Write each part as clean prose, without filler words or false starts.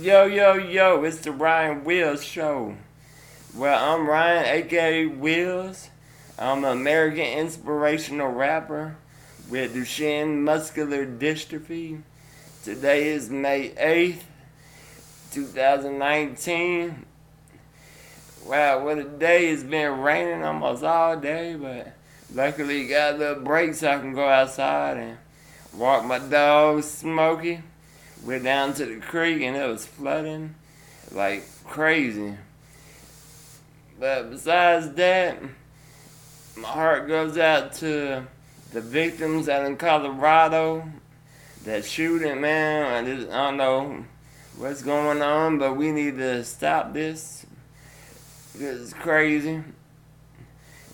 Yo, yo, yo, it's the Wheelz Show. Well, I'm Ryan, aka Wheelz. I'm an American inspirational rapper with Duchenne muscular dystrophy. Today is May 8th, 2019. Wow, what a day. It's been raining almost all day, but luckily got a little break so I can go outside and walk my dog, Smokey. Went down to the creek and it was flooding like crazy. But besides that, my heart goes out to the victims out in Colorado. That shooting, man, I don't know what's going on, but we need to stop this. Because it's crazy.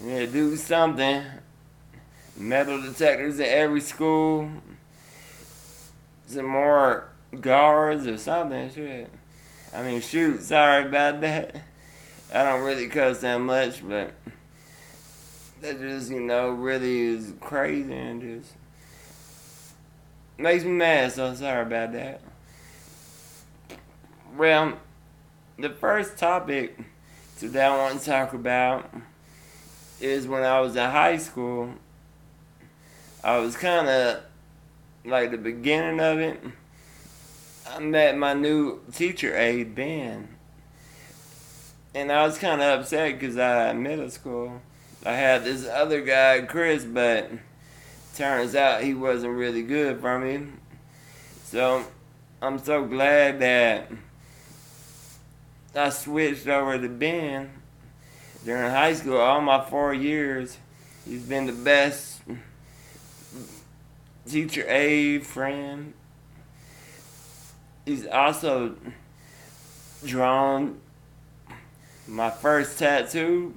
We need to do something. Metal detectors at every school. Some more guards or something, shit. I mean, shoot, sorry about that. I don't really cuss that much, but that just, really is crazy and just makes me mad, so sorry about that. Well, the first topic today I want to talk about is when I was in high school. I was kind of like the beginning of it. I met my new teacher aide, Ben. And I was kind of upset because in middle school, I had this other guy, Chris, but turns out he wasn't really good for me. So I'm so glad that I switched over to Ben during high school. All my 4 years, he's been the best teacher aide, friend. He's also drawn my first tattoo,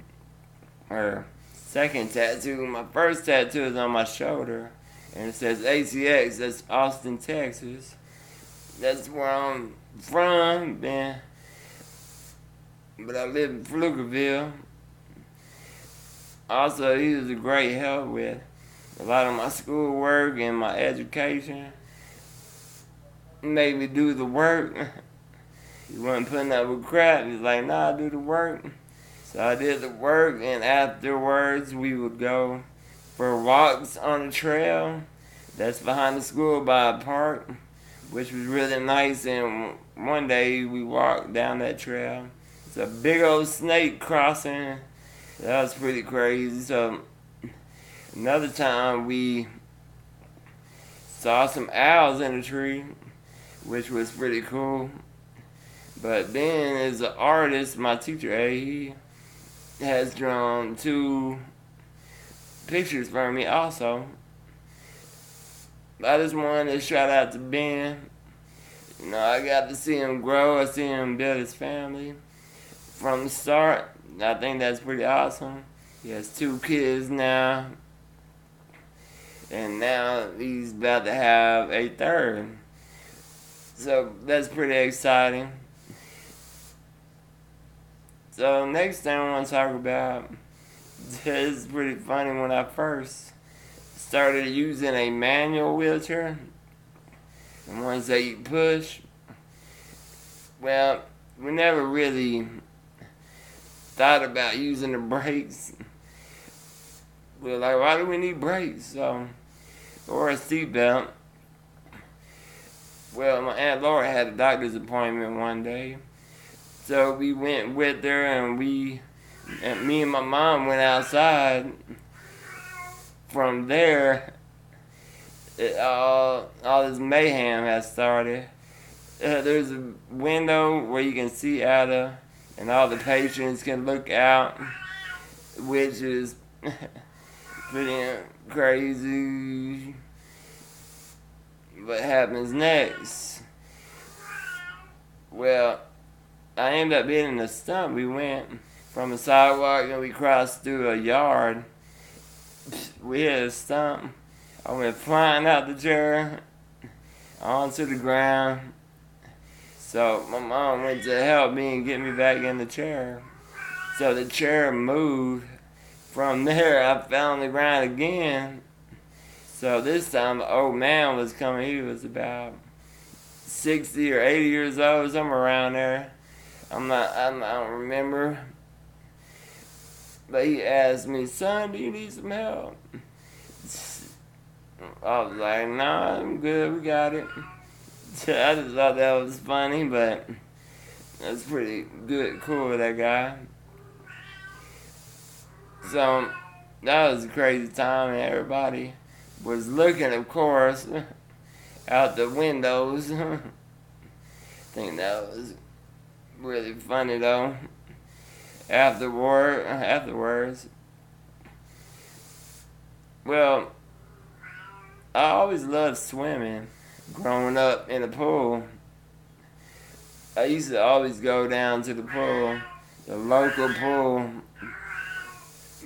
or second tattoo. My first tattoo is on my shoulder, and it says ACX. That's Austin, Texas. That's where I'm from, man. But I live in Pflugerville. Also, he was a great help with a lot of my schoolwork and my education. Made me do the work. He wasn't putting up with crap. He's like, nah, do the work. So I did the work, and afterwards we would go for walks on the trail that's behind the school by a park, which was really nice. And one day we walked down that trail. It's a big old snake crossing. That was pretty crazy. So another time we saw some owls in a tree, which was pretty cool. But Ben is an artist, my teacher, he has drawn 2 pictures for me also. I just wanted to shout out to Ben. I got to see him grow. I see him build his family from the start. I think that's pretty awesome. He has 2 kids now. And now he's about to have a third. So that's pretty exciting. So next thing I want to talk about is pretty funny. When I first started using a manual wheelchair, the ones that you push, well, we never really thought about using the brakes. We were like, why do we need brakes? Or a seatbelt. Well, my Aunt Laura had a doctor's appointment one day. So we went with her, and me and my mom went outside. From there, all this mayhem has started. There's a window where you can see out of, and all the patients can look out, which is pretty crazy. What happens next? Well, I ended up being in a stump. We went from a sidewalk and we crossed through a yard. We hit a stump. I went flying out the chair onto the ground. So my mom went to help me and get me back in the chair. So the chair moved. From there, I fell on the ground again. So this time, the old man was coming. He was about 60 or 80 years old, somewhere around there. I don't remember. But he asked me, son, do you need some help? I was like, nah, I'm good, we got it. I just thought that was funny, but that's pretty good, cool with that guy. So that was a crazy time, and everybody was looking, of course, out the windows. I think that was really funny though. Afterwards, well, I always loved swimming. Growing up in the pool, I used to always go down to the pool, the local pool,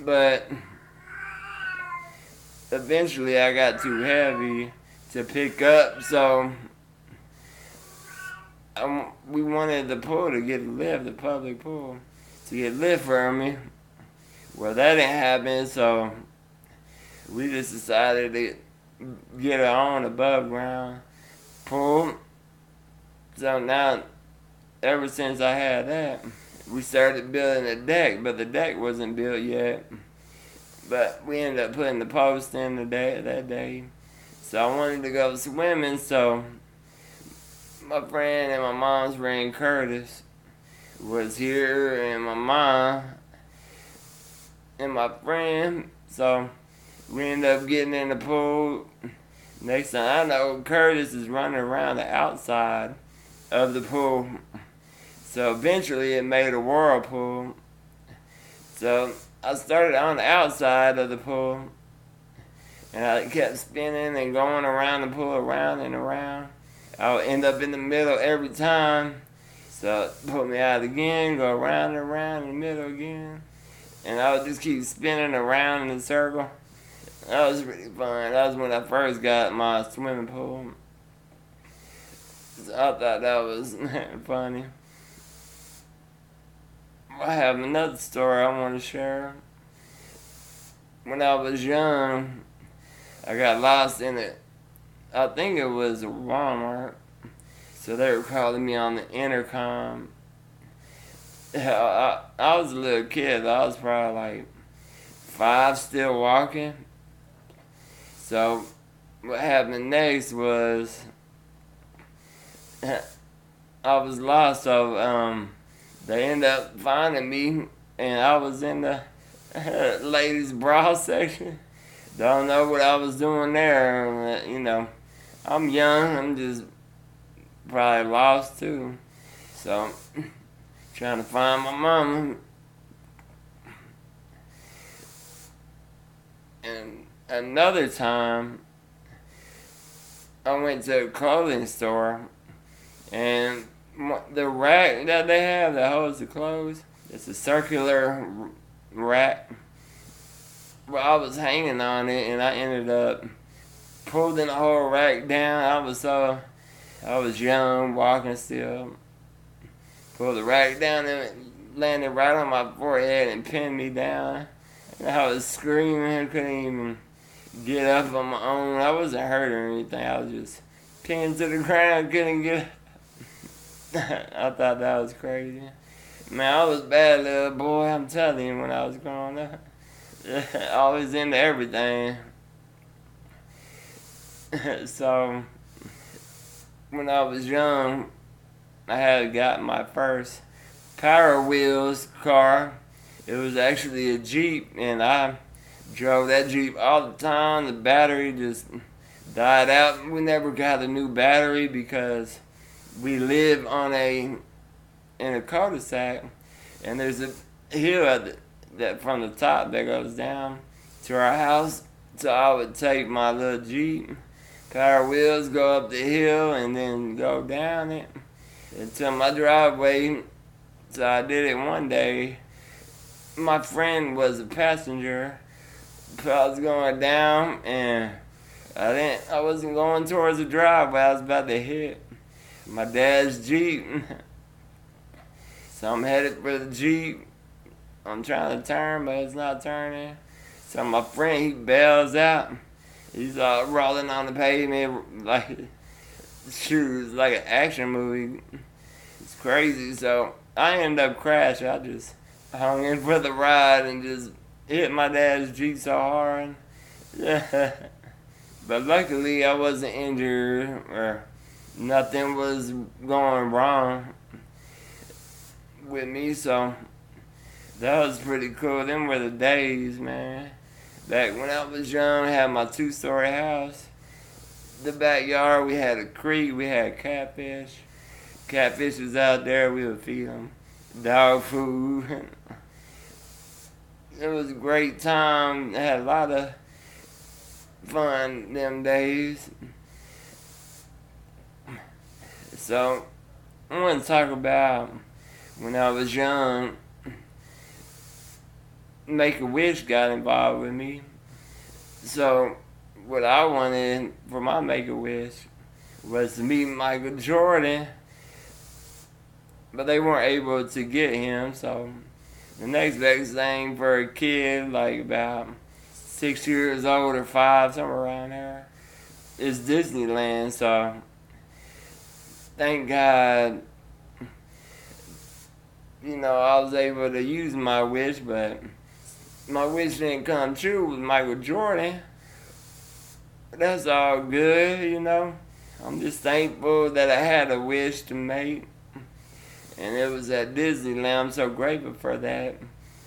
but eventually I got too heavy to pick up, so we wanted the pool to get a lift, the public pool, to get lift for me. Well, that didn't happen, so we just decided to get our own above ground pool. So now, ever since I had that, we started building a deck, but the deck wasn't built yet. But we ended up putting the post in that day. So I wanted to go swimming, so my friend and my mom's friend Curtis was here, and my mom and my friend. So we ended up getting in the pool. Next thing I know, Curtis is running around the outside of the pool. So eventually it made a whirlpool. So I started on the outside of the pool, and I kept spinning and going around the pool, around and around. I would end up in the middle every time. So it put me out again, go around and around in the middle again. And I would just keep spinning around in a circle. That was really fun. That was when I first got my swimming pool. So I thought that was funny. I have another story I want to share. When I was young, I got lost in it. I think it was a Walmart. So they were calling me on the intercom. I was a little kid. I was probably like 5, still walking. So what happened next was I was lost. So they ended up finding me, and I was in the ladies' bra section. Don't know what I was doing there. You know, I'm young. I'm just probably lost too. So trying to find my mama. And another time, I went to a clothing store, and the rack that they have that holds the clothes, it's a circular rack. Well, I was hanging on it, and I ended up pulling the whole rack down. I was young, walking still. Pulled the rack down, and it landed right on my forehead and pinned me down. And I was screaming, couldn't even get up on my own. I wasn't hurt or anything. I was just pinned to the ground, couldn't get up. I thought that was crazy. Man, I was a bad little boy, I'm telling you, when I was growing up. Always into everything. So, when I was young, I had got my first Power Wheels car. It was actually a Jeep, and I drove that Jeep all the time. The battery just died out. We never got a new battery because we live in a cul-de-sac, and there's a hill that from the top that goes down to our house. So I would take my little Jeep, Power Wheels, go up the hill, and then go down it until my driveway. So I did it one day. My friend was a passenger. I was going down, and I wasn't going towards the driveway. I was about to hit my dad's Jeep. So I'm headed for the Jeep. I'm trying to turn, but it's not turning. So my friend, he bails out. He's rolling on the pavement, like shoot, it's like an action movie. It's crazy. So I ended up crashing. I just hung in for the ride and just hit my dad's Jeep so hard. But luckily I wasn't injured or nothing was going wrong with me, so that was pretty cool. Them were the days, man. Back when I was young, I had my 2-story house. The backyard, we had a creek, we had catfish. Catfish was out there, we would feed them dog food. It was a great time. I had a lot of fun them days. So, I want to talk about when I was young. Make-A-Wish got involved with me. So, what I wanted for my Make-A-Wish was to meet Michael Jordan, but they weren't able to get him. So, the next best thing for a kid, like about 6 years old or 5, somewhere around there, is Disneyland. So, thank God, I was able to use my wish, but my wish didn't come true with Michael Jordan. That's all good. I'm just thankful that I had a wish to make. And it was at Disneyland. I'm so grateful for that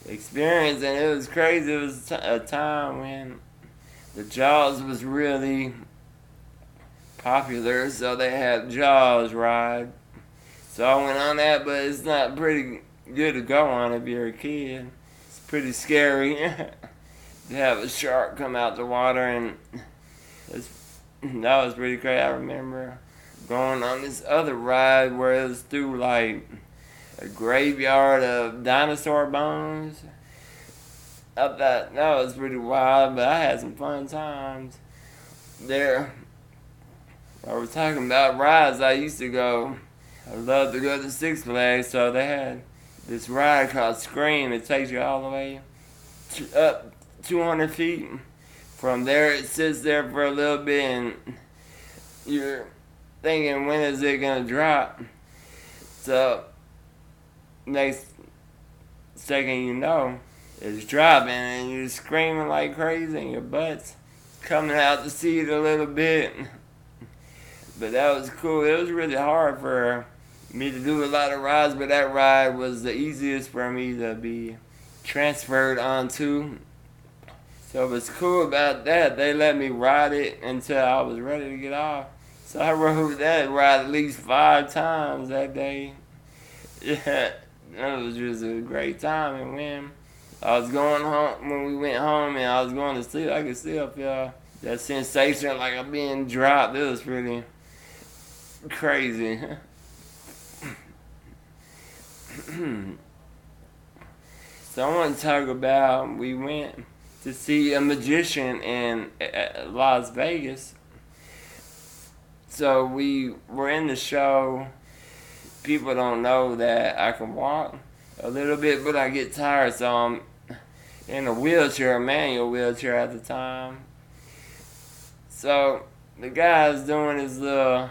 experience. And it was crazy. It was a time when the Jaws was really popular. So they had Jaws ride. So I went on that, but it's not pretty good to go on if you're a kid. It's pretty scary to have a shark come out the water, and that was pretty crazy. I remember going on this other ride where it was through like a graveyard of dinosaur bones. I thought that was pretty wild, but I had some fun times there. I was talking about rides. I love to go to Six Flags, so they had this ride called Scream. It takes you all the way up 200 feet. From there, it sits there for a little bit, and you're thinking, when is it going to drop? So, next second you know, it's dropping, and you're screaming like crazy, and your butt's coming out the seat a little bit. But that was cool. It was really hard for me to do a lot of rides, but that ride was the easiest for me to be transferred onto. So what's cool about that, they let me ride it until I was ready to get off. So I rode that ride at least 5 times that day. Yeah, that was just a great time. And when I was going home, when we went home and I was going to sleep, I could still feel that sensation like I'm being dropped. It was pretty crazy. So I want to talk about, we went to see a magician in Las Vegas. So we were in the show. People don't know that I can walk a little bit, but I get tired, so I'm in a wheelchair, a manual wheelchair at the time. So the guy's doing the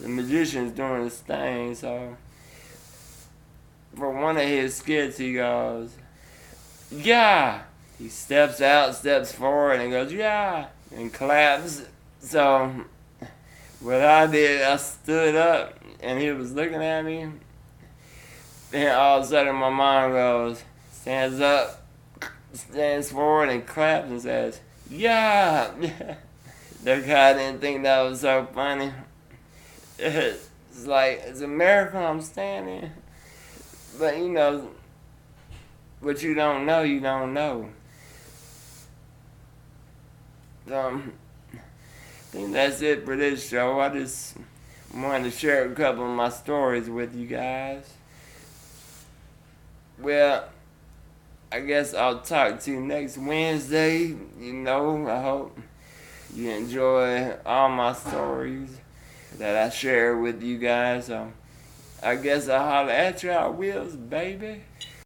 magician's doing his thing. So for one of his skits, he goes, "Yeah." He steps out, steps forward, and goes, "Yeah," and claps. So what I did, I stood up, and he was looking at me. Then all of a sudden, my mom goes, stands up, stands forward, and claps and says, "Yeah." The guy didn't think that was so funny. It's like, it's a miracle I'm standing. But what you don't know, you don't know. I think that's it for this show. I just wanted to share a couple of my stories with you guys. Well, I guess I'll talk to you next Wednesday. I hope you enjoy all my stories that I share with you guys. So I guess I'll holler at y'all, Wheelz, baby.